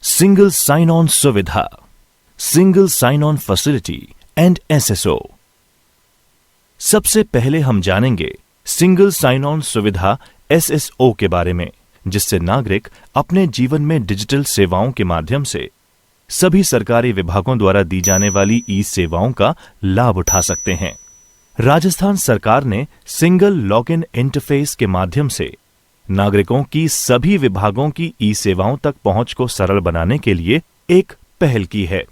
Single sign on सुविधा, single sign on facility and SSO. सबसे पहले हम जानेंगे सिंगल साइन ऑन सुविधा एसएसओ के बारे में, जिससे नागरिक अपने जीवन में डिजिटल सेवाओं के माध्यम से सभी सरकारी विभागों द्वारा दी जाने वाली ई सेवाओं का लाभ उठा सकते हैं। राजस्थान सरकार ने सिंगल लॉगिन इंटरफेस के माध्यम से नागरिकों की सभी विभागों की ई सेवाओं तक पहुंच को सरल बनाने के लिए एक पहल की है,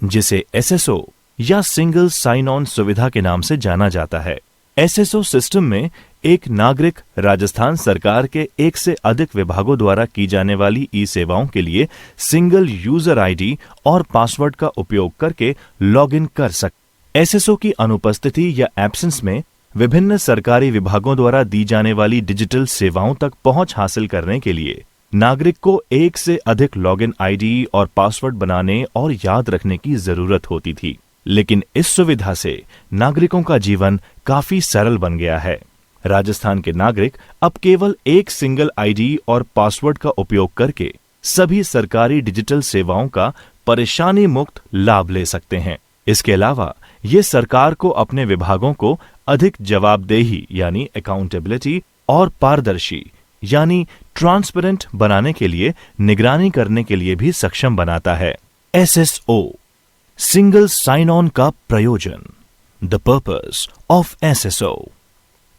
जिसे एसएसओ या सिंगल साइन ऑन सुविधा के नाम से जाना जाता है। एसएसओ सिस्टम में एक नागरिक राजस्थान सरकार के एक से अधिक विभागों द्वारा की जाने वाली ई सेवाओं के लिए सिंगल यूजर आईडी और पासवर्ड का उपयोग करके लॉगिन कर सकते। एसएसओ की अनुपस्थिति या एब्सेंस में विभिन्न सरकारी विभागों द्वारा दी जाने वाली डिजिटल सेवाओं तक पहुंच हासिल करने के लिए नागरिक को एक से अधिक लॉगिन आईडी और पासवर्ड बनाने और याद रखने की जरूरत होती थी, लेकिन इस सुविधा से नागरिकों का जीवन काफी सरल बन गया है। राजस्थान के नागरिक अब केवल एक सिंगल आईडी और पासवर्ड का उपयोग करके सभी सरकारी डिजिटल सेवाओं का परेशानी मुक्त लाभ ले सकते हैं। इसके अलावा ये सरकार को अपने विभागों को अधिक जवाबदेही यानी अकाउंटेबिलिटी और पारदर्शी यानी ट्रांसपेरेंट बनाने के लिए निगरानी करने के लिए भी सक्षम बनाता है। एसएसओ सिंगल साइन ऑन का प्रयोजन, द पर्पस ऑफ एसएसओ।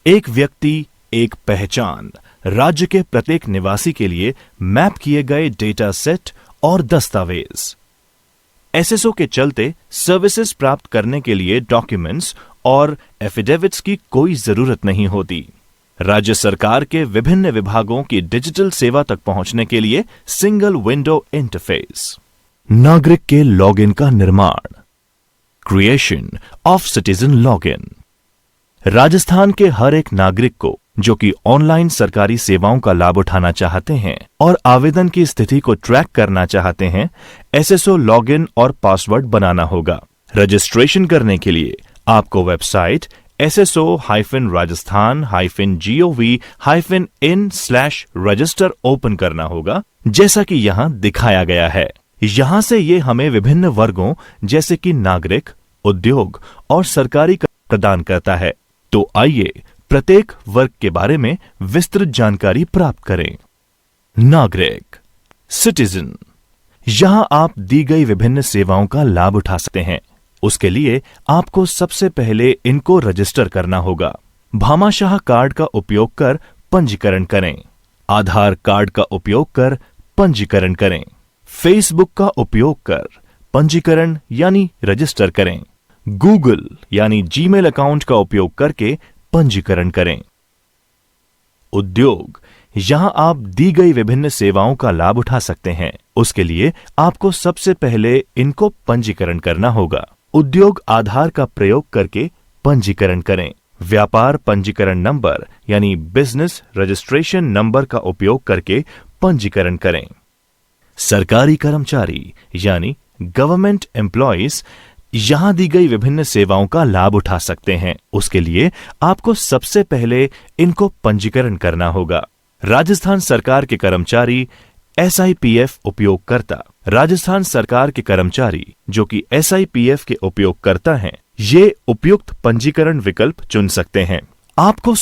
एक व्यक्ति, एक पहचान, राज्य के प्रत्येक निवासी के लिए मैप किए गए डेटा सेट और दस्तावेज। एसएसओ के चलते सर्विसेज प्राप्त करने के लिए डॉक्यूमेंट्स और एफिडेविट्स की कोई जरूरत नहीं होती। राज्य सरकार के विभिन्न विभागों की डिजिटल सेवा तक पहुंचने के लिए सिंगल विंडो इंटरफेस। नागरिक के लॉगिन का निर्माण, creation of citizen login. Rajasthan के हर एक नागरिक को जो कि ऑनलाइन सरकारी सेवाओं का लाभ उठाना चाहते हैं और आवेदन की स्थिति को ट्रैक करना चाहते हैं, एसएसओ लॉगिन और पासवर्ड बनाना होगा। रजिस्ट्रेशन करने के लिए आपको वेबसाइट sso-rajasthan-gov-in/register ओपन करना होगा, जैसा कि यहां दिखाया गया है। यहां से ये हमें विभिन्न वर्गों जैसे कि नागरिक, उद्योग और सरकारी प्रदान करता है। तो आइए प्रत्येक वर्ग के बारे में विस्तृत जानकारी प्राप्त करें। नागरिक, सिटीजन, यहां आप दी गई विभिन्न सेवाओं का लाभ उठा सकते हैं। उसके लिए आपको सबसे पहले इनको रजिस्टर करना होगा। भामाशाह कार्ड का उपयोग कर पंजीकरण करें। आधार कार्ड का उपयोग कर पंजीकरण करें। फेसबुक का उपयोग कर पंजीकरण यानी रजिस्टर करें। गूगल यानी जीमेल अकाउंट का उपयोग करके पंजीकरण करें। उद्योग, यहां आप दी गई विभिन्न सेवाओं का लाभ उठा सकते हैं। उसके लिए आपको सबसे पहले इनको पंजीकरण करना होगा। उद्योग आधार का प्रयोग करके पंजीकरण करें। व्यापार पंजीकरण नंबर यानी बिजनेस रजिस्ट्रेशन नंबर का उपयोग करके पंजीकरण करें। सरकारी कर्मचारी यानी गवर्नमेंट एम्प्लॉइज यहां दी गई विभिन्न सेवाओं का लाभ उठा सकते हैं। उसके लिए आपको सबसे पहले इनको पंजीकरण करना होगा। राजस्थान सरकार के कर्मचारी, एसआईपीएफ उपयोगकर्ता। राजस्थान सरकार के कर्मचारी जो कि एसआईपीएफ के उपयोगकर्ता हैं, ये उपयुक्त पंजीकरण विकल्प चुन सकते हैं। आपको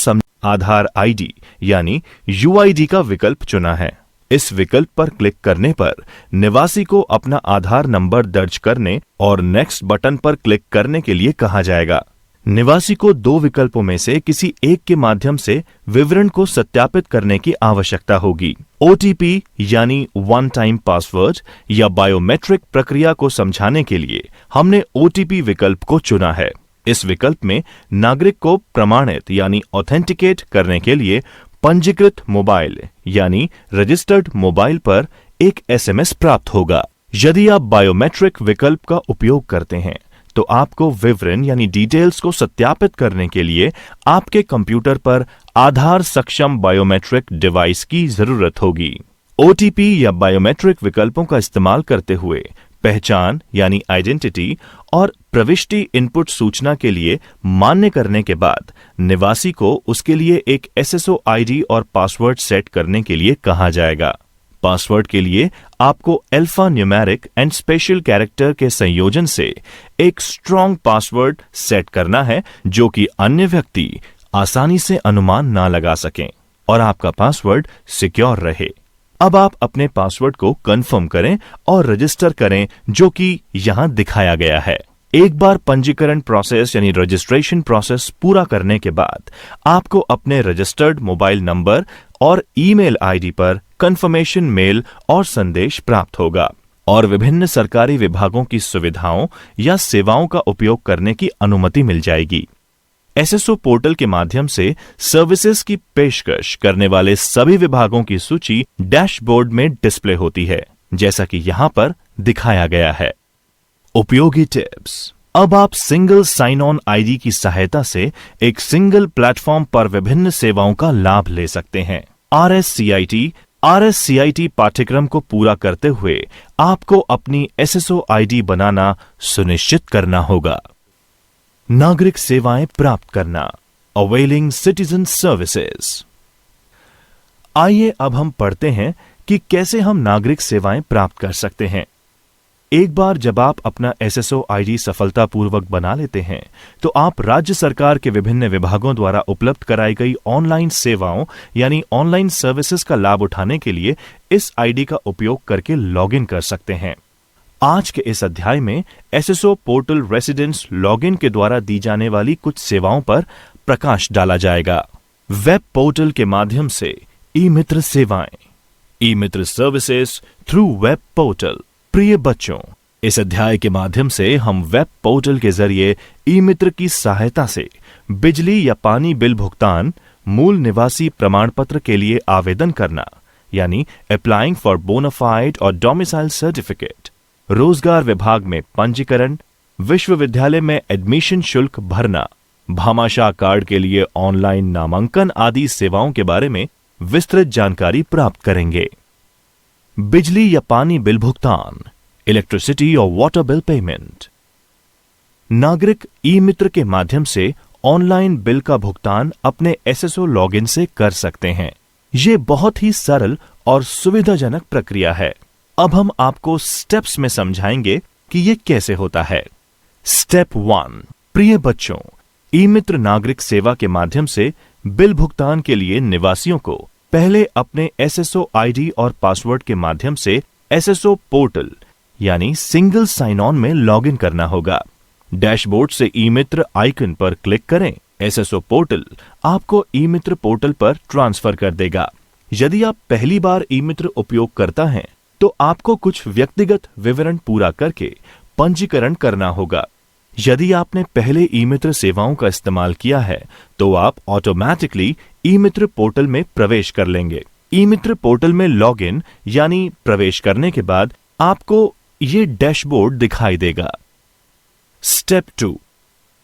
आधार आईडी यानी यूआईडी का विकल्प चुना है। इस विकल्प पर क्लिक करने पर निवासी को अपना आधार नंबर दर्ज करने और नेक्स्ट बटन पर क्लिक करने के लिए कहा जाएगा। निवासी को दो विकल्पों में से किसी एक के माध्यम से विवरण को सत्यापित करने की आवश्यकता होगी। ओटीपी यानी वन टाइम पासवर्ड या बायोमेट्रिक प्रक्रिया को समझाने के लिए हमने ओटीपी विकल्प को चुना है। इस विकल्प में नागरिक को प्रमाणित यानी ऑथेंटिकेट करने के लिए पंजीकृत मोबाइल यानी रजिस्टर्ड मोबाइल पर एक एसएमएस प्राप्त होगा। यदि आप बायोमेट्रिक विकल्प का उपयोग करते हैं तो आपको विवरण यानी डिटेल्स को सत्यापित करने के लिए आपके कंप्यूटर पर आधार सक्षम बायोमेट्रिक डिवाइस की जरूरत होगी। ओटीपी या बायोमेट्रिक विकल्पों का इस्तेमाल करते हुए पहचान यानी आइडेंटिटी और प्रविष्टि इनपुट सूचना के लिए मान्य करने के बाद निवासी को उसके लिए एक एसएसओ आईडी और पासवर्ड सेट करने के लिए कहा जाएगा। पासवर्ड के लिए आपको alpha numeric and special character के संयोजन से एक स्ट्रॉन्ग पासवर्ड सेट करना है जो कि अन्य व्यक्ति आसानी से अनुमान ना लगा सकें और आपका पासवर्ड सिक्योर रहे। अब आप अपने पासवर्ड को कंफर्म करें और रजिस्टर करें जो कि यहां दिखाया गया है। एक बार पंजीकरण प्रोसेस यानी रजिस्ट्रेशन प्रोसेस पूरा करने के बाद आपको अपने रजिस्टर्ड मोबाइल नंबर और ईमेल आईडी पर कंफर्मेशन मेल और संदेश प्राप्त होगा और विभिन्न सरकारी विभागों की सुविधाओं या सेवाओं का उपयोग करने की अनुमति मिल जाएगी। एसएसओ पोर्टल के माध्यम से सर्विसेज की पेशकश करने वाले सभी विभागों की सूची डैशबोर्ड में डिस्प्ले होती है, जैसा कि यहां पर दिखाया गया है। उपयोगी टिप्स। अब आप सिंगल साइन ऑन आईडी की सहायता से एक सिंगल प्लेटफॉर्म पर विभिन्न सेवाओं का लाभ ले सकते हैं। आरएससीआईटी पाठ्यक्रम को पूरा करते हुए आपको अपनी एसएसओ आईडी बनाना सुनिश्चित करना होगा। नागरिक सेवाएं प्राप्त करना, अवेलिंग सिटीजन सर्विसेज। आइए अब हम पढ़ते हैं कि कैसे हम नागरिक सेवाएं प्राप्त कर सकते हैं। एक बार जब आप अपना एसएसओ आईडी सफलतापूर्वक बना लेते हैं तो आप राज्य सरकार के विभिन्न विभागों द्वारा उपलब्ध कराई गई ऑनलाइन सेवाओं यानी ऑनलाइन सर्विसेज का लाभ उठाने के लिए इस आईडी का उपयोग करके लॉगिन कर सकते हैं। आज के इस अध्याय में एसएसओ पोर्टल रेसिडेंट्स लॉगिन के द्वारा दी जाने वाली कुछ सेवाओं पर प्रकाश डाला जाएगा। वेब पोर्टल के माध्यम से ई मित्र सेवाएं, ई मित्र सर्विसेज थ्रू वेब पोर्टल। प्रिय बच्चों, इस अध्याय के माध्यम से हम वेब पोर्टल के जरिए ई मित्र की सहायता से बिजली या पानी बिल भुगतान, मूल निवासी प्रमाण पत्र के लिए आवेदन करना यानी अप्लाइंग फॉर बोनाफाइड और डोमिसाइल सर्टिफिकेट, रोजगार विभाग में पंजीकरण, विश्वविद्यालय में एडमिशन शुल्क भरना, भामाशाह कार्ड के लिए ऑनलाइन नामांकन आदि सेवाओं के बारे में विस्तृत जानकारी प्राप्त करेंगे। बिजली या पानी बिल भुगतान, इलेक्ट्रिसिटी और वाटर बिल पेमेंट। नागरिक ई मित्र के माध्यम से ऑनलाइन बिल का भुगतान अपने एसएसओ लॉगिन से कर सकते हैं। ये बहुत ही सरल और सुविधाजनक प्रक्रिया है। अब हम आपको स्टेप्स में समझाएंगे कि यह कैसे होता है। स्टेप 1। प्रिय बच्चों, ई मित्र नागरिक सेवा के माध्यम से बिल भुगतान के लिए निवासियों को पहले अपने एसएसओ आईडी और पासवर्ड के माध्यम से एसएसओ पोर्टल यानी सिंगल साइन ऑन में लॉगिन करना होगा। डैशबोर्ड से ई मित्र आइकन पर क्लिक करें। एसएसओ पोर्टल आपको ई मित्र पोर्टल पर ट्रांसफर कर देगा। यदि आप पहली बार ई मित्र उपयोग करता हैं तो आपको कुछ व्यक्तिगत विवरण पूरा करके पंजीकरण करना होगा। यदि आपने पहले ई मित्र सेवाओं का इस्तेमाल किया है तो आप ऑटोमेटिकली ई मित्र पोर्टल में प्रवेश कर लेंगे। ई मित्र पोर्टल में लॉगिन यानी प्रवेश करने के बाद आपको ये डैशबोर्ड दिखाई देगा। स्टेप 2।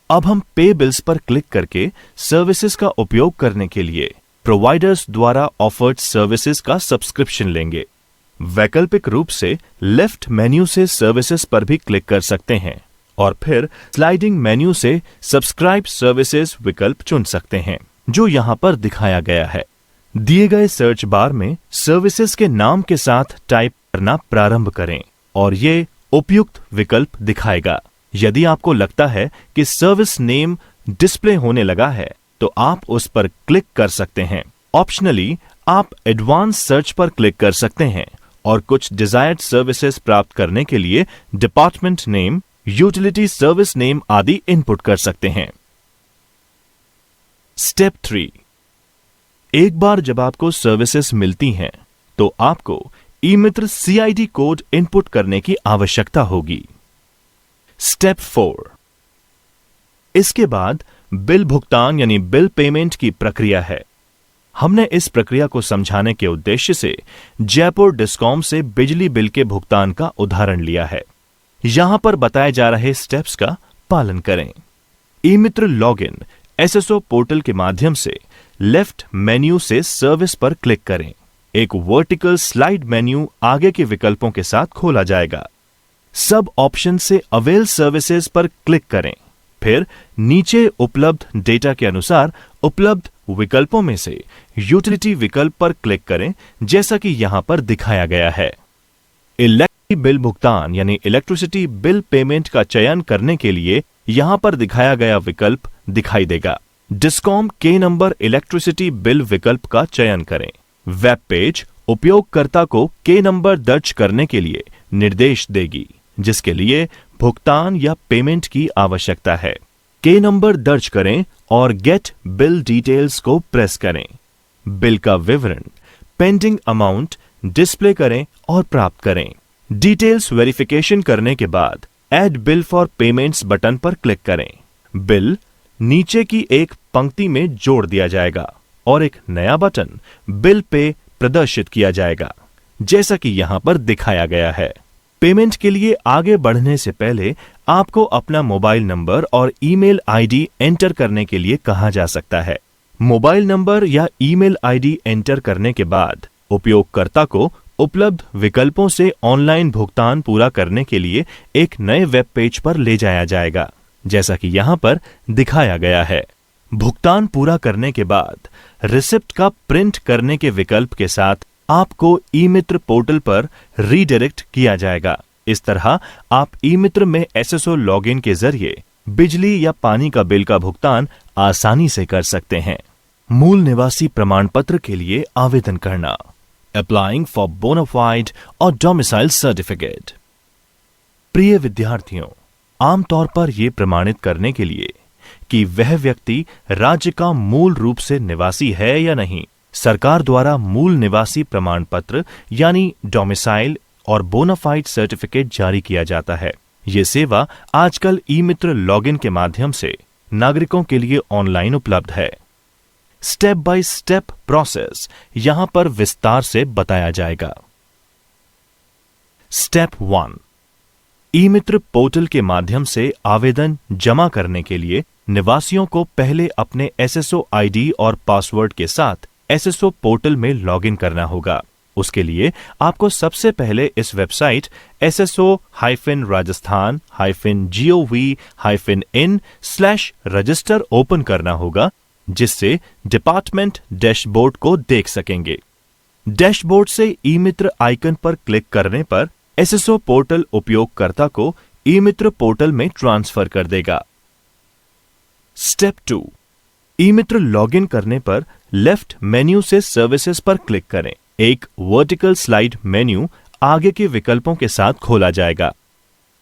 अब हम पे बिल्स पर क्लिक करके सर्विसेज का उपयोग करने के लिए प्रोवाइडर्स द्वारा ऑफर्ड सर्विसेज का सब्सक्रिप्शन लेंगे। वैकल्पिक रूप से लेफ्ट मेन्यू से सर्विसेज पर भी क्लिक कर सकते हैं और फिर स्लाइडिंग मेन्यू से सब्सक्राइब सर्विसेज विकल्प चुन सकते हैं जो यहां पर दिखाया गया है। दिए गए सर्च बार में सर्विसेज के नाम के साथ टाइप करना प्रारंभ करें और ये उपयुक्त विकल्प दिखाएगा। यदि आपको लगता है कि सर्विस नेम डिस्प्ले होने लगा है तो आप उस पर क्लिक कर सकते हैं। ऑप्शनली आप एडवांस सर्च पर क्लिक कर सकते हैं और कुछ डिजायर्ड सर्विसेज प्राप्त करने के लिए department name, utility service name आदि इनपुट कर सकते हैं। स्टेप 3। एक बार जब आपको सर्विसेज मिलती हैं तो आपको ई मित्र सीआईडी कोड इनपुट करने की आवश्यकता होगी। स्टेप 4। इसके बाद बिल भुगतान यानी बिल पेमेंट की प्रक्रिया है। हमने इस प्रक्रिया को समझाने के उद्देश्य से जयपुर डिस्कॉम से बिजली बिल के भुगतान का उदाहरण लिया है। यहां पर बताए जा रहे स्टेप्स का पालन करें। ई मित्र लॉगिन एसएसओ पोर्टल के माध्यम से लेफ्ट मेन्यू से सर्विस पर क्लिक करें। एक वर्टिकल स्लाइड मेन्यू आगे के विकल्पों के साथ खोला जाएगा। सब ऑप्शन से अवेल सर्विसेज पर क्लिक करें। फिर नीचे उपलब्ध डेटा के अनुसार उपलब्ध विकल्पों में से यूटिलिटी विकल्प पर क्लिक करें, जैसा कि यहां पर दिखाया गया है। इलेक्ट्रिसिटी बिल भुगतान यानी इलेक्ट्रिसिटी बिल पेमेंट का चयन करने के लिए यहां पर दिखाया गया विकल्प दिखाई देगा। डिस्कॉम के नंबर इलेक्ट्रिसिटी बिल विकल्प का चयन करें। वेब पेज उपयोगकर्ता को के नंबर दर्ज करने के लिए निर्देश देगी, जिसके लिए भुगतान या पेमेंट की आवश्यकता है। के नंबर दर्ज करें और गेट बिल डिटेल्स को प्रेस करें। बिल का विवरण, पेंडिंग अमाउंट डिस्प्ले करें और प्राप्त करें। डिटेल्स वेरिफिकेशन करने के बाद add bill for payments button पर क्लिक करें। बिल नीचे की एक पंक्ति में जोड़ दिया जाएगा और एक नया बटन बिल पे प्रदर्शित किया जाएगा, जैसा कि यहां पर दिखाया गया है। पेमेंट के लिए आगे बढ़ने से पहले आपको अपना मोबाइल नंबर और ईमेल आईडी एंटर करने के लिए कहा जा सकता है। मोबाइल नंबर या ईमेल आईडी एंटर करने के बाद उपयोगकर्ता को उपलब्ध विकल्पों से ऑनलाइन भुगतान पूरा करने के लिए एक नए वेब पेज पर ले जाया जाएगा, जैसा कि यहां पर दिखाया गया है। भुगतान पूरा करने के बाद रिसिप्ट का प्रिंट करने के विकल्प के साथ आपको ई मित्र पोर्टल पर रीडायरेक्ट किया जाएगा। इस तरह आप ई मित्र में एसएसओ लॉगिन के जरिए बिजली या पानी का बिल का भुगतान आसानी से कर सकते हैं। मूल निवासी प्रमाण पत्र के लिए आवेदन करना। अप्लाइंग फॉर बोनाफाइड और डोमिसाइल सर्टिफिकेट। प्रिय विद्यार्थियों, आमतौर पर यह प्रमाणित करने के लिए कि वह व्यक्ति राज्य का मूल रूप से निवासी है या नहीं, सरकार द्वारा मूल निवासी प्रमाण पत्र यानी डोमिसाइल और बोनाफाइड सर्टिफिकेट जारी किया जाता है। ये सेवा आजकल ई मित्र लॉगिन के माध्यम से नागरिकों के लिए ऑनलाइन उपलब्ध है। स्टेप बाय स्टेप प्रोसेस यहां पर विस्तार से बताया जाएगा। स्टेप 1, ई मित्र पोर्टल के माध्यम से आवेदन जमा करने के लिए निवासियों को पहले अपने एसएसओ आईडी और पासवर्ड के साथ एसएसओ पोर्टल में लॉगिन करना होगा। उसके लिए आपको सबसे पहले इस वेबसाइट sso-rajasthan-gov-in/register ओपन करना होगा, जिससे डिपार्टमेंट डैशबोर्ड को देख सकेंगे। डैशबोर्ड से ई मित्र आइकन पर क्लिक करने पर एसएसओ पोर्टल उपयोगकर्ता को ई मित्र पोर्टल में ट्रांसफर कर देगा। स्टेप 2, ई मित्र लॉगिन करने पर लेफ्ट मेन्यू से सर्विसेज पर क्लिक करें। एक वर्टिकल स्लाइड मेन्यू आगे के विकल्पों के साथ खोला जाएगा।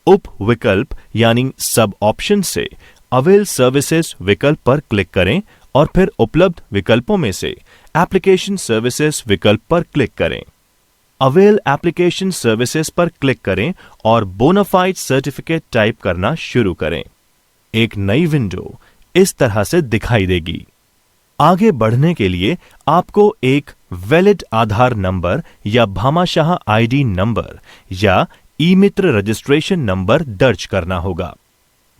उप विकल्प यानी सब ऑप्शन से अवेल सर्विसेज विकल्प पर क्लिक करें और फिर उपलब्ध विकल्पों में से एप्लीकेशन सर्विसेज विकल्प पर क्लिक करें। अवेल एप्लीकेशन सर्विसेज पर क्लिक करें और बोनाफाइड सर्टिफिकेट टाइप करना शुरू करें। एक नई विंडो इस तरह से दिखाई देगी। आगे बढ़ने के लिए आपको एक वैलिड आधार नंबर या भामाशाह आईडी नंबर या ई मित्र रजिस्ट्रेशन नंबर दर्ज करना होगा।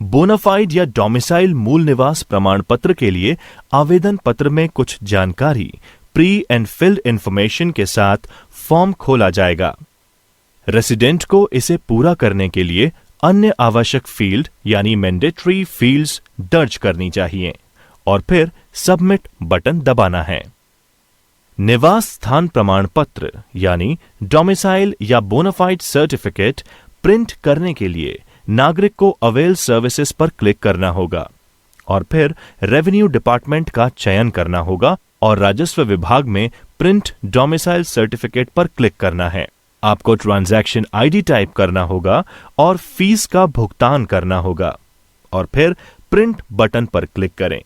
बोनाफाइड या डोमिसाइल मूल निवास प्रमाण पत्र के लिए आवेदन पत्र में कुछ जानकारी प्री एंड फिल्ड इंफॉर्मेशन के साथ फॉर्म खोला जाएगा। रेसिडेंट को इसे पूरा करने के लिए अन्य आवश्यक फील्ड यानी मैंडेटरी फील्ड्स दर्ज करनी चाहिए और फिर सबमिट बटन दबाना है। निवास स्थान प्रमाण पत्र यानी डोमिसाइल या बोनाफाइड सर्टिफिकेट प्रिंट करने के लिए नागरिक को अवेल सर्विसेज पर क्लिक करना होगा और फिर रेवेन्यू डिपार्टमेंट का चयन करना होगा और राजस्व विभाग में प्रिंट डोमिसाइल सर्टिफिकेट पर क्लिक करना है। आपको ट्रांजैक्शन आईडी टाइप करना होगा और फीस का भुगतान करना होगा और फिर प्रिंट बटन पर क्लिक करें,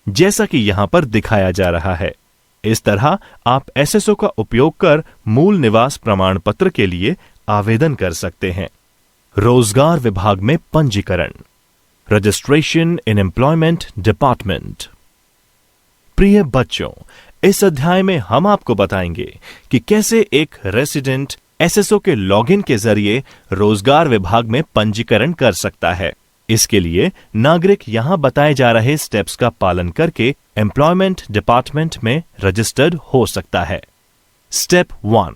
जैसा कि यहां पर दिखाया जा रहा है। इस तरह आप एसएसओ का उपयोग कर मूल निवास प्रमाण पत्र के लिए आवेदन कर सकते हैं। रोजगार विभाग में पंजीकरण, रजिस्ट्रेशन इन एम्प्लॉयमेंट डिपार्टमेंट। प्रिय बच्चों, इस अध्याय में हम आपको बताएंगे कि कैसे एक रेसिडेंट एसएसओ के लॉगिन के जरिए रोजगार विभाग में पंजीकरण कर सकता है। इसके लिए नागरिक यहां बताए जा रहे स्टेप्स का पालन करके एम्प्लॉयमेंट डिपार्टमेंट में रजिस्टर्ड हो सकता है। स्टेप 1,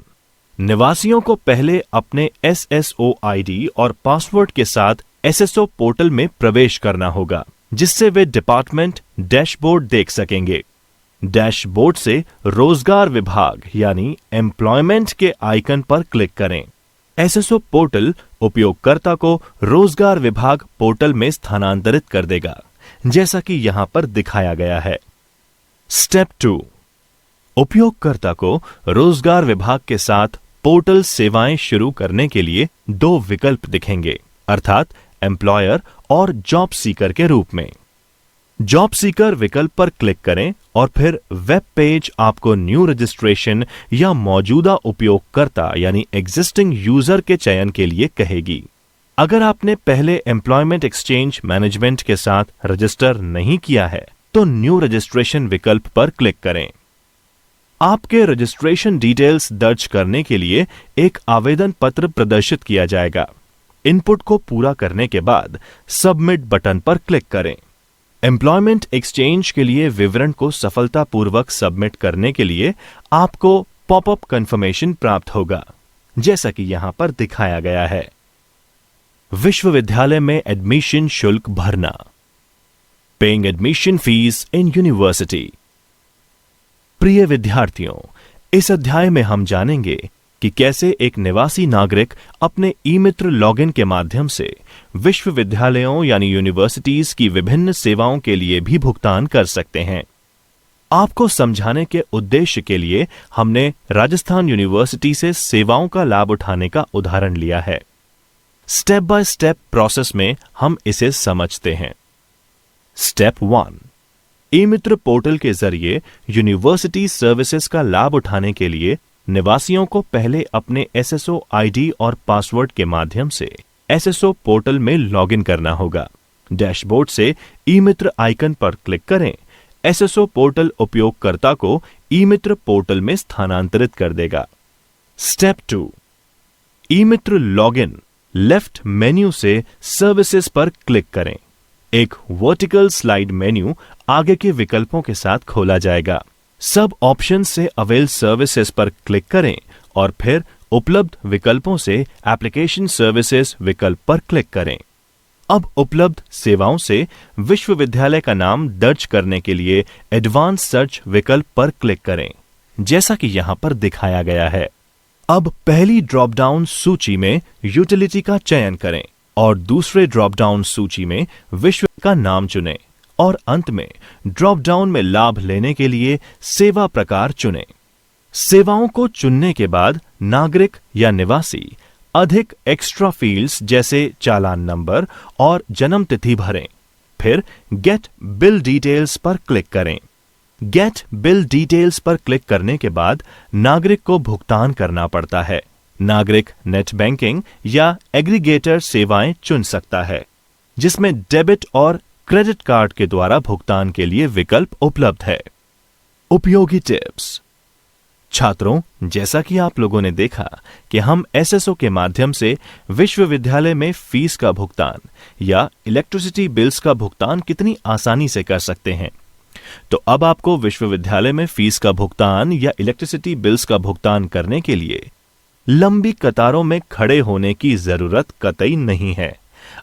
निवासियों को पहले अपने SSO ID और पासवर्ड के साथ SSO पोर्टल में प्रवेश करना होगा, जिससे वे डिपार्टमेंट डैशबोर्ड देख सकेंगे। डैशबोर्ड से रोजगार विभाग यानी एम्प्लॉयमेंट के आइकन पर क्लिक करें। SSO पोर्टल उपयोगकर्ता को रोजगार विभाग पोर्टल में स्थानांतरित कर देगा, जैसा कि यहां पर दिखाया गया है। स्टेप 2, उपयोगकर्ता को रोजगार विभाग के साथ पोर्टल सेवाएं शुरू करने के लिए 2 विकल्प दिखेंगे, अर्थात एम्प्लॉयर और जॉब सीकर के रूप में। जॉब सीकर विकल्प पर क्लिक करें और फिर वेब पेज आपको न्यू रजिस्ट्रेशन या मौजूदा उपयोगकर्ता यानी एग्जिस्टिंग यूजर के चयन के लिए कहेगी। अगर आपने पहले एम्प्लॉयमेंट एक्सचेंज मैनेजमेंट के साथ रजिस्टर नहीं किया है तो न्यू रजिस्ट्रेशन विकल्प पर क्लिक करें। आपके रजिस्ट्रेशन डिटेल्स दर्ज करने के लिए एक आवेदन पत्र प्रदर्शित किया जाएगा। इनपुट को पूरा करने के बाद सबमिट बटन पर क्लिक करें। एम्प्लॉयमेंट एक्सचेंज के लिए विवरण को सफलतापूर्वक सबमिट करने के लिए आपको पॉपअप कंफर्मेशन प्राप्त होगा, जैसा कि यहां पर दिखाया गया है। विश्वविद्यालय में एडमिशन शुल्क भरना। Paying admission fees in university. प्रिय विद्यार्थियों, इस अध्याय में हम जानेंगे कि कैसे एक निवासी नागरिक अपने ई-मित्र लॉगिन के माध्यम से विश्वविद्यालयों यानी यूनिवर्सिटीज की विभिन्न सेवाओं के लिए भी भुगतान कर सकते हैं। आपको समझाने के उद्देश्य के लिए हमने राजस्थान यूनिवर्सिटी से सेवाओं का लाभ उठाने का उदाहरण लिया है। स्टेप बाय स्टेप प्रोसेस में हम इसे समझते हैं। स्टेप 1, ई-मित्र पोर्टल के जरिए यूनिवर्सिटी सर्विसेज का लाभ उठाने के लिए निवासियों को पहले अपने SSO ID और पासवर्ड के माध्यम से SSO पोर्टल में लॉगिन करना होगा। डैशबोर्ड से ई-मित्र आइकन पर क्लिक करें। SSO पोर्टल उपयोगकर्ता को ई-मित्र पोर्टल में स्थानांतरित कर देगा। Step 2, E-Mitra login. Left menu से सर्विसेज पर क्लिक करें। एक वर्टिकल स्लाइड मेन्यू आगे के विकल्पों के साथ खोला जाएगा। सब ऑप्शन से अवेल सर्विसेज पर क्लिक करें और फिर उपलब्ध विकल्पों से एप्लीकेशन सर्विसेज विकल्प पर क्लिक करें। अब उपलब्ध सेवाओं से विश्वविद्यालय का नाम दर्ज करने के लिए एडवांस सर्च विकल्प पर क्लिक करें, जैसा कि यहां पर दिखाया गया है। अब पहली ड्रॉप डाउन सूची में यूटिलिटी का चयन करें और दूसरे ड्रॉप डाउन सूची में विश्व का नाम चुनें और अंत में ड्रॉप डाउन में लाभ लेने के लिए सेवा प्रकार चुनें। सेवाओं को चुनने के बाद नागरिक या निवासी अधिक एक्स्ट्रा फील्ड्स जैसे चालान नंबर और जन्म तिथि भरें। फिर गेट बिल डिटेल्स पर क्लिक करें। गेट बिल डिटेल्स पर क्लिक करने के बाद नागरिक को भुगतान करना पड़ता है। नागरिक नेट बैंकिंग या एग्रीगेटर सेवाएं चुन सकता है, जिसमें डेबिट और क्रेडिट कार्ड के द्वारा भुगतान के लिए विकल्प उपलब्ध है। उपयोगी टिप्स। छात्रों, जैसा कि आप लोगों ने देखा कि हम SSO के माध्यम से विश्वविद्यालय में फीस का भुगतान या इलेक्ट्रिसिटी बिल्स का भुगतान कितनी आसानी से कर सकते हैं, तो अब आपको विश्वविद्यालय में फीस का भुगतान या इलेक्ट्रिसिटी बिल्स का भुगतान करने के लिए लंबी कतारों में खड़े होने की जरूरत कतई नहीं है।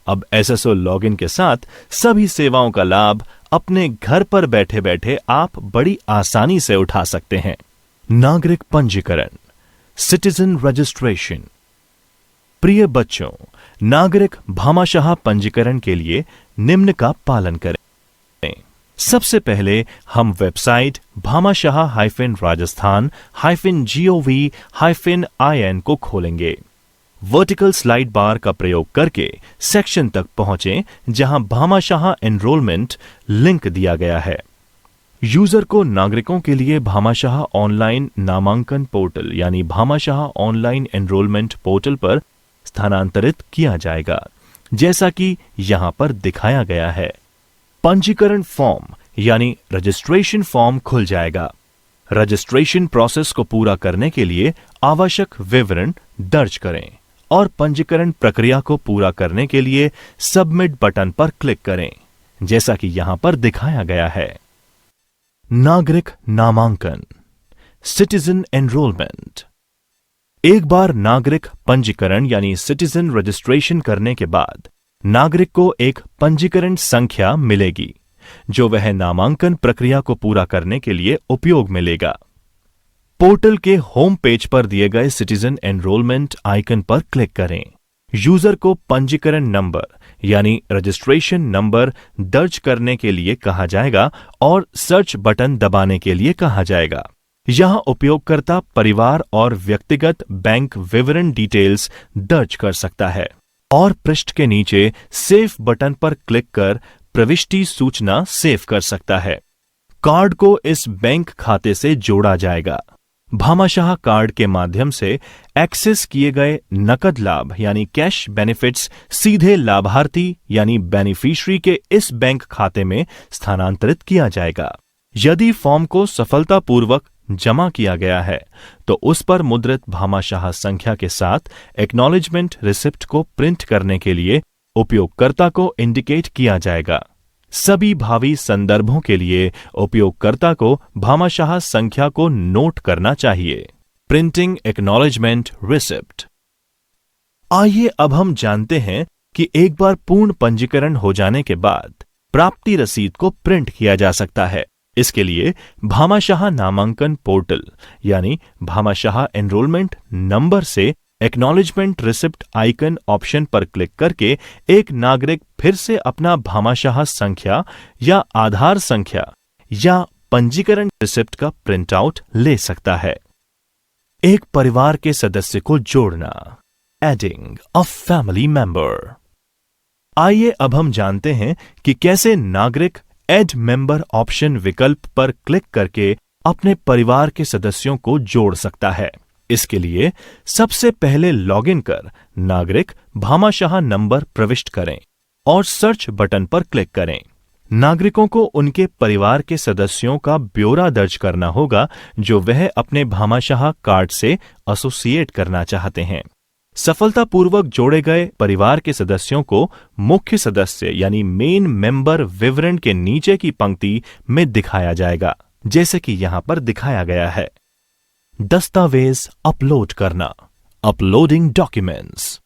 अब SSO लॉगिन के साथ सभी सेवाओं का लाभ अपने घर पर बैठे बैठे आप बड़ी आसानी से उठा सकते हैं। नागरिक पंजीकरण, सिटीजन रजिस्ट्रेशन। प्रिय बच्चों, नागरिक भामाशाह पंजीकरण के लिए निम्न का पालन करें। सबसे पहले हम वेबसाइट bhamashaha-rajasthan-gov-in को खोलेंगे। वर्टिकल स्लाइड बार का प्रयोग करके सेक्शन तक पहुंचें जहां भामाशाह एनरोलमेंट लिंक दिया गया है। यूजर को नागरिकों के लिए भामाशाह ऑनलाइन नामांकन पोर्टल यानी भामाशाह ऑनलाइन एनरोलमेंट पोर्टल पर स्थानांतरित किया जाएगा, जैसा कि यहां पर दिखाया गया है। पंजीकरण फॉर्म यानी रजिस्ट्रेशन फॉर्म खुल जाएगा। रजिस्ट्रेशन प्रोसेस को पूरा करने के लिए आवश्यक विवरण दर्ज करें और पंजीकरण प्रक्रिया को पूरा करने के लिए सबमिट बटन पर क्लिक करें, जैसा कि यहां पर दिखाया गया है। नागरिक नामांकन, सिटीजन एनरोलमेंट। एक बार नागरिक पंजीकरण यानी सिटीजन रजिस्ट्रेशन करने के बाद नागरिक को एक पंजीकरण संख्या मिलेगी जो वह नामांकन प्रक्रिया को पूरा करने के लिए उपयोग में लेगा। पोर्टल के होम पेज पर दिए गए सिटीजन एनरोलमेंट आइकन पर क्लिक करें। यूजर को पंजीकरण नंबर यानी रजिस्ट्रेशन नंबर दर्ज करने के लिए कहा जाएगा और सर्च बटन दबाने के लिए कहा जाएगा। यहां उपयोगकर्ता परिवार और व्यक्तिगत बैंक विवरण डिटेल्स दर्ज कर सकता है और पृष्ठ के नीचे सेव बटन पर क्लिक कर प्रविष्टि सूचना सेव कर सकता है। कार्ड को इस बैंक खाते से जोड़ा जाएगा। भामाशाह कार्ड के माध्यम से एक्सेस किए गए नकद लाभ यानी कैश बेनिफिट्स सीधे लाभार्थी यानी बेनिफिशियरी के इस बैंक खाते में स्थानांतरित किया जाएगा। यदि फॉर्म को सफलतापूर्वक जमा किया गया है तो उस पर मुद्रित भामाशाह संख्या के साथ एक्नॉलेजमेंट रिसिप्ट को प्रिंट करने के लिए उपयोगकर्ता को इंडिकेट किया जाएगा। सभी भावी संदर्भों के लिए उपयोगकर्ता को भामाशाह संख्या को नोट करना चाहिए। Printing acknowledgement receipt. आइए अब हम जानते हैं कि एक बार पूर्ण पंजीकरण हो जाने के बाद प्राप्ति रसीद को प्रिंट किया जा सकता है। इसके लिए भामाशाह नामांकन पोर्टल यानी भामाशाह एनरोलमेंट नंबर से एक्नॉलेजमेंट रिसिप्ट आइकन ऑप्शन पर क्लिक करके एक नागरिक फिर से अपना भामाशाह संख्या या आधार संख्या या पंजीकरण रिसिप्ट का प्रिंट आउट ले सकता है। एक परिवार के सदस्य को जोड़ना, एडिंग अ फैमिली मेंबर। आइए अब हम जानते हैं कि कैसे नागरिक एड मेंबर ऑप्शन विकल्प पर क्लिक करके अपने परिवार के सदस्यों को जोड़ सकता है। इसके लिए सबसे पहले लॉगिन कर नागरिक भामाशाह नंबर प्रविष्ट करें और सर्च बटन पर क्लिक करें। नागरिकों को उनके परिवार के सदस्यों का ब्यौरा दर्ज करना होगा जो वह अपने भामाशाह कार्ड से एसोसिएट करना चाहते हैं। सफलतापूर्वक जोड़े गए परिवार के सदस्यों को मुख्य सदस्य यानी मेन मेंबर विवरण के नीचे की पंक्ति में दिखाया जाएगा, जैसे कि यहां पर दिखाया गया है। दस्तावेज अपलोड करना, अपलोडिंग डॉक्यूमेंट्स।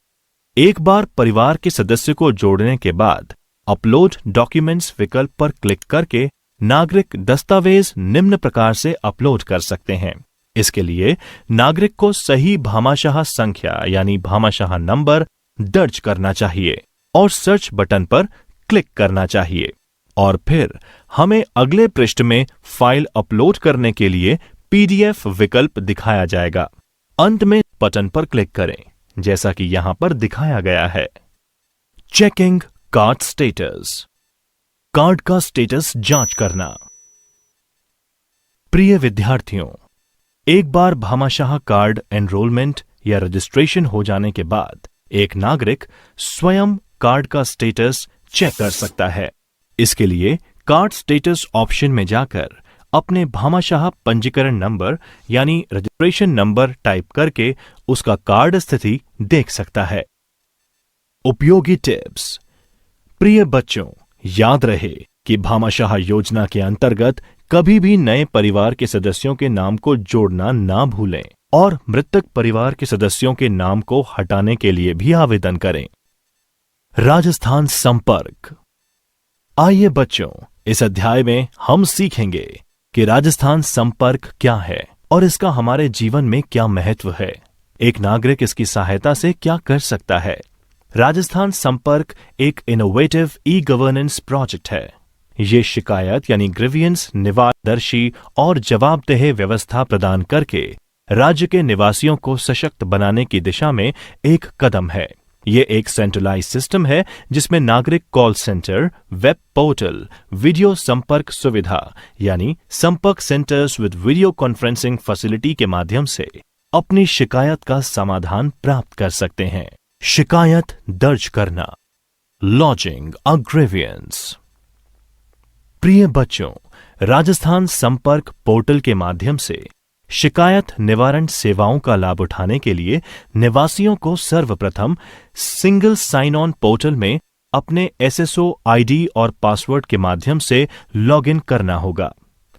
एक बार परिवार के सदस्य को जोड़ने के बाद अपलोड डॉक्यूमेंट्स विकल्प पर क्लिक करके नागरिक दस्तावेज निम्न प्रकार से अपलोड कर सकते हैं। इसके लिए नागरिक को सही भामाशाह संख्या यानी भामाशाह नंबर दर्ज करना चाहिए और सर्च बटन पर क्लिक करना चाहिए और फिर हमें अगले पृष्ठ में फाइल अपलोड करने के लिए पीडीएफ विकल्प दिखाया जाएगा। अंत में बटन पर क्लिक करें, जैसा कि यहां पर दिखाया गया है। चेकिंग कार्ड स्टेटस, कार्ड का स्टेटस जांच करना। प्रिय विद्यार्थियों, एक बार भामाशाह कार्ड एनरोलमेंट या रजिस्ट्रेशन हो जाने के बाद एक नागरिक स्वयं कार्ड का स्टेटस चेक कर सकता है। इसके लिए कार्ड स्टेटस ऑप्शन में जाकर अपने भामाशाह पंजीकरण नंबर यानी रजिस्ट्रेशन नंबर टाइप करके उसका कार्ड स्थिति देख सकता है। उपयोगी टिप्स। प्रिय बच्चों, याद रहे कि भामाशाह योजना के अंतर्गत कभी भी नए परिवार के सदस्यों के नाम को जोड़ना ना भूलें और मृतक परिवार के सदस्यों के नाम को हटाने के लिए भी आवेदन करें। राजस्थान संपर्क। आइए बच्चों, इस अध्याय में हम सीखेंगे कि राजस्थान संपर्क क्या है और इसका हमारे जीवन में क्या महत्व है। एक नागरिक इसकी सहायता से क्या कर सकता है। राजस्थान संपर्क एक इनोवेटिव ई गवर्नेंस प्रोजेक्ट है। ये शिकायत यानी ग्रीवियंस निवारदर्शी और जवाबदेह व्यवस्था प्रदान करके राज्य के निवासियों को सशक्त बनाने की दिशा में एक कदम है। ये एक सेंट्रलाइज सिस्टम है जिसमें नागरिक call centre, web portal, video संपर्क सुविधा यानी संपर्क centres with video conferencing facility के माध्यम से अपनी शिकायत का समाधान प्राप्त कर सकते हैं। शिकायत दर्ज करना, लॉजिंग अ ग्रीवियंस। प्रिय बच्चों, राजस्थान संपर्क पोर्टल के माध्यम से शिकायत निवारण सेवाओं का लाभ उठाने के लिए निवासियों को सर्वप्रथम सिंगल साइन ऑन पोर्टल में अपने एसएसओ आईडी और पासवर्ड के माध्यम से लॉगिन करना होगा।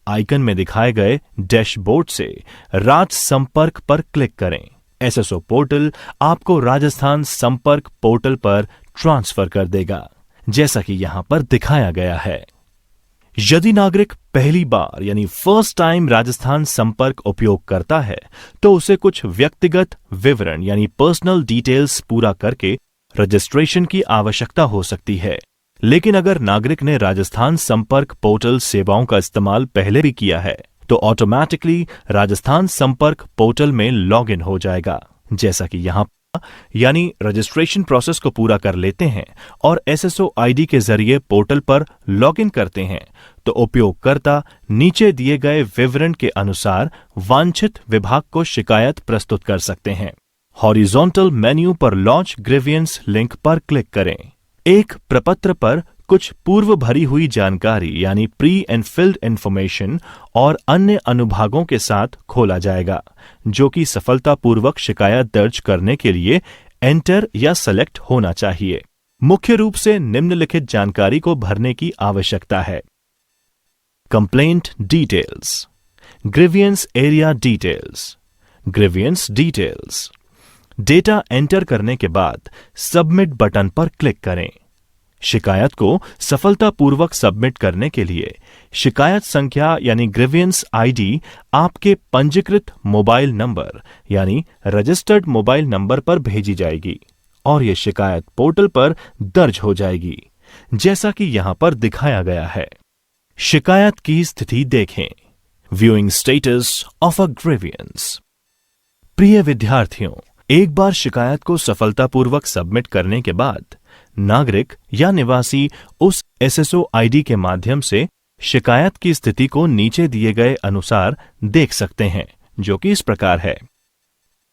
आइकन में दिखाए गए डैशबोर्ड से राज संपर्क पर क्लिक करें। एसएसओ पोर्टल आपको राजस्थान संपर्क पोर्टल पर ट्रांसफर कर देगा, जैसा कि यहां पर दिखाया गया है। यदि नागरिक पहली बार यानी फर्स्ट टाइम राजस्थान संपर्क उपयोग करता है तो उसे कुछ व्यक्तिगत विवरण यानी पर्सनल डिटेल्स पूरा करके रजिस्ट्रेशन की आवश्यकता हो सकती है। लेकिन अगर नागरिक ने राजस्थान संपर्क पोर्टल सेवाओं का इस्तेमाल पहले भी किया है तो ऑटोमेटिकली राजस्थान संपर्क पोर्टल में लॉगिन हो जाएगा, जैसा कि यहां यानी रजिस्ट्रेशन प्रोसेस को पूरा कर लेते हैं और एसएसओ आईडी के जरिए पोर्टल पर लॉगिन करते हैं तो उपयोगकर्ता नीचे दिए गए विवरण के अनुसार वांछित विभाग को शिकायत प्रस्तुत कर सकते हैं। हॉरिजॉन्टल मेन्यू पर लॉन्च ग्रीवियंस लिंक पर क्लिक करें। एक प्रपत्र पर कुछ पूर्व भरी हुई जानकारी यानी प्री एंड फिल्ड इंफॉर्मेशन और अन्य अनुभागों के साथ खोला जाएगा, जो कि सफलतापूर्वक शिकायत दर्ज करने के लिए एंटर या सेलेक्ट होना चाहिए। मुख्य रूप से निम्नलिखित जानकारी को भरने की आवश्यकता है। Complaint details, grievance area details, grievance details. Data enter करने के बाद सबमिट बटन पर क्लिक करें। शिकायत को सफलतापूर्वक सबमिट करने के लिए शिकायत संख्या यानी ग्रीवियंस आईडी आपके पंजीकृत मोबाइल नंबर यानी रजिस्टर्ड मोबाइल नंबर पर भेजी जाएगी और यह शिकायत पोर्टल पर दर्ज हो जाएगी, जैसा कि यहां पर दिखाया गया है। शिकायत की स्थिति देखें। Viewing status of a grievance. प्रिय विद्यार्थियों, एक बार शिकायत को सफलतापूर्वक सबमिट करने के बाद नागरिक या निवासी उस एसएसओ आईडी के माध्यम से शिकायत की स्थिति को नीचे दिए गए अनुसार देख सकते हैं, जो कि इस प्रकार है।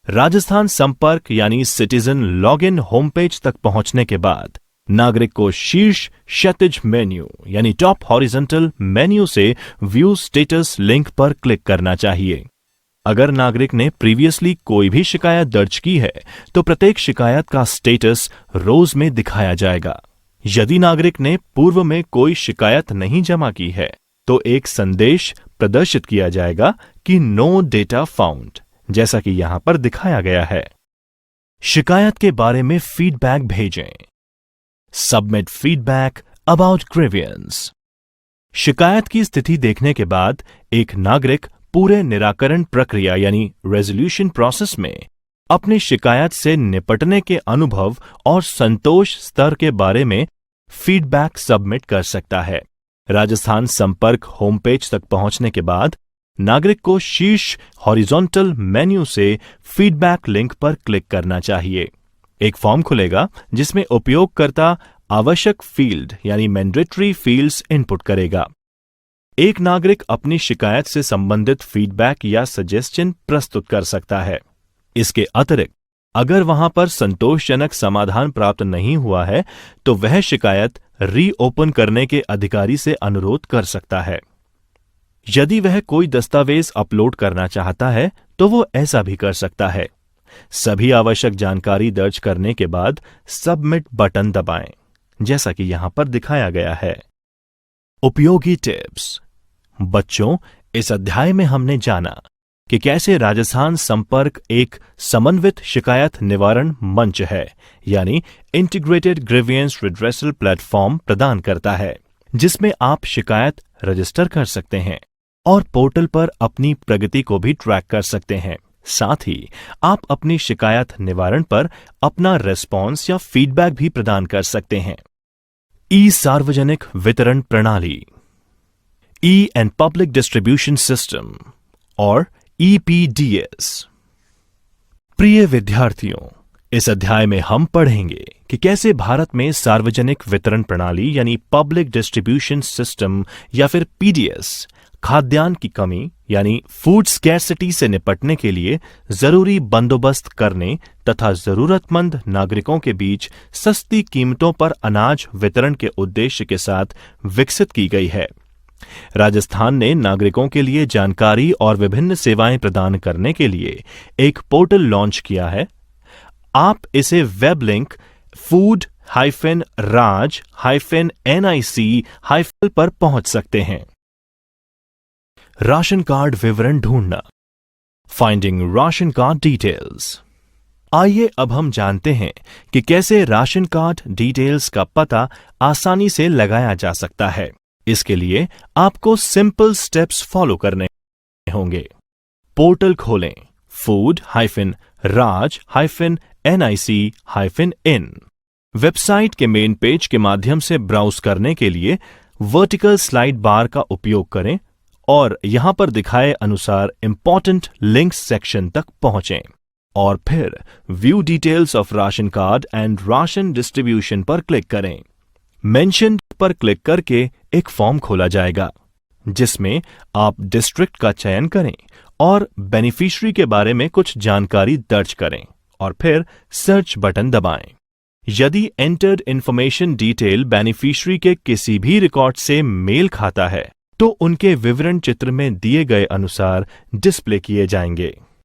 राजस्थान संपर्क यानी सिटीजन लॉगिन होम पेज तक पहुंचने के बाद नागरिक को शीर्ष क्षैतिज मेन्यू यानी टॉप हॉरिजॉन्टल मेन्यू से व्यू स्टेटस लिंक पर क्लिक करना चाहिए। अगर नागरिक ने प्रीवियसली कोई भी शिकायत दर्ज की है तो प्रत्येक शिकायत का स्टेटस रोज में दिखाया जाएगा। यदि नागरिक ने पूर्व में कोई शिकायत नहीं जमा की है तो एक संदेश प्रदर्शित किया जाएगा कि नो डेटा फाउंड, जैसा कि यहां पर दिखाया गया है। शिकायत के बारे में फीडबैक भेजें। Submit feedback about grievance. शिकायत की स्थिति देखने के बाद एक नागरिक पूरे निराकरण प्रक्रिया यानी रेजोल्यूशन प्रोसेस में अपनी शिकायत से निपटने के अनुभव और संतोष स्तर के बारे में फीडबैक सबमिट कर सकता है। राजस्थान संपर्क होम पेज तक पहुंचने के बाद नागरिक को शीर्ष हॉरिजॉन्टल मेन्यू से फीडबैक लिंक पर क्लिक करना चाहिए। एक फॉर्म खुलेगा जिसमें उपयोगकर्ता आवश्यक फील्ड यानी मैंडेटरी फील्ड्स इनपुट करेगा। एक नागरिक अपनी शिकायत से संबंधित फीडबैक या सजेशन प्रस्तुत कर सकता है। इसके अतिरिक्त अगर वहां पर संतोषजनक समाधान प्राप्त नहीं हुआ है तो वह शिकायत रीओपन करने के अधिकारी से अनुरोध कर सकता है। यदि वह कोई दस्तावेज अपलोड करना चाहता है तो वो ऐसा भी कर सकता है। सभी आवश्यक जानकारी दर्ज करने के बाद सबमिट बटन दबाएं, जैसा कि यहां पर दिखाया गया है। उपयोगी टिप्स। बच्चों, इस अध्याय में हमने जाना कि कैसे राजस्थान संपर्क एक समन्वित शिकायत निवारण मंच है यानी इंटीग्रेटेड ग्रीवियंस रिड्रेसल प्लेटफॉर्म प्रदान करता है, जिसमें आप शिकायत रजिस्टर कर सकते हैं और पोर्टल पर अपनी प्रगति को भी ट्रैक कर सकते हैं। साथ ही आप अपनी शिकायत निवारण पर अपना रेस्पॉन्स या फीडबैक भी प्रदान कर सकते हैं। ई सार्वजनिक वितरण प्रणाली, E and public distribution system और EPDS। प्रिय विद्यार्थियों, इस अध्याय में हम पढ़ेंगे कि कैसे भारत में सार्वजनिक वितरण प्रणाली यानी पब्लिक डिस्ट्रीब्यूशन सिस्टम या फिर PDS खाद्यान्न की कमी यानी फूड स्कैर्सिटी से निपटने के लिए जरूरी बंदोबस्त करने तथा जरूरतमंद नागरिकों के बीच सस्ती कीमतों पर अनाज वितरण के उद्देश्य के साथ विकसित की गई है। राजस्थान ने नागरिकों के लिए जानकारी और विभिन्न सेवाएं प्रदान करने के लिए एक पोर्टल लॉन्च किया है। आप इसे वेब लिंक food-raj-nic- पर पहुंच सकते हैं। राशन कार्ड विवरण ढूंढना, फाइंडिंग राशन कार्ड डिटेल्स। आइए अब हम जानते हैं कि कैसे राशन कार्ड डिटेल्स का पता आसानी से लगाया जा सकता है। इसके लिए आपको सिंपल स्टेप्स फॉलो करने होंगे। पोर्टल खोलें food-raj-nic-in। वेबसाइट के मेन पेज के माध्यम से ब्राउज करने के लिए वर्टिकल स्लाइड बार का उपयोग करें और यहां पर दिखाए अनुसार इंपॉर्टेंट लिंक्स सेक्शन तक पहुंचें और फिर view details of ration card and ration distribution पर क्लिक करें। मेंशन्ड पर क्लिक करके एक फॉर्म खोला जाएगा जिसमें आप डिस्ट्रिक्ट का चयन करें और बेनिफिशियरी के बारे में कुछ जानकारी दर्ज करें और फिर सर्च बटन दबाएं। यदि एंटर्ड इंफॉर्मेशन डिटेल बेनिफिशियरी के किसी भी रिकॉर्ड से मेल खाता है तो उनके विवरण चित्र में दिए गए अनुसार डिस्प्ले किए जाएंगे।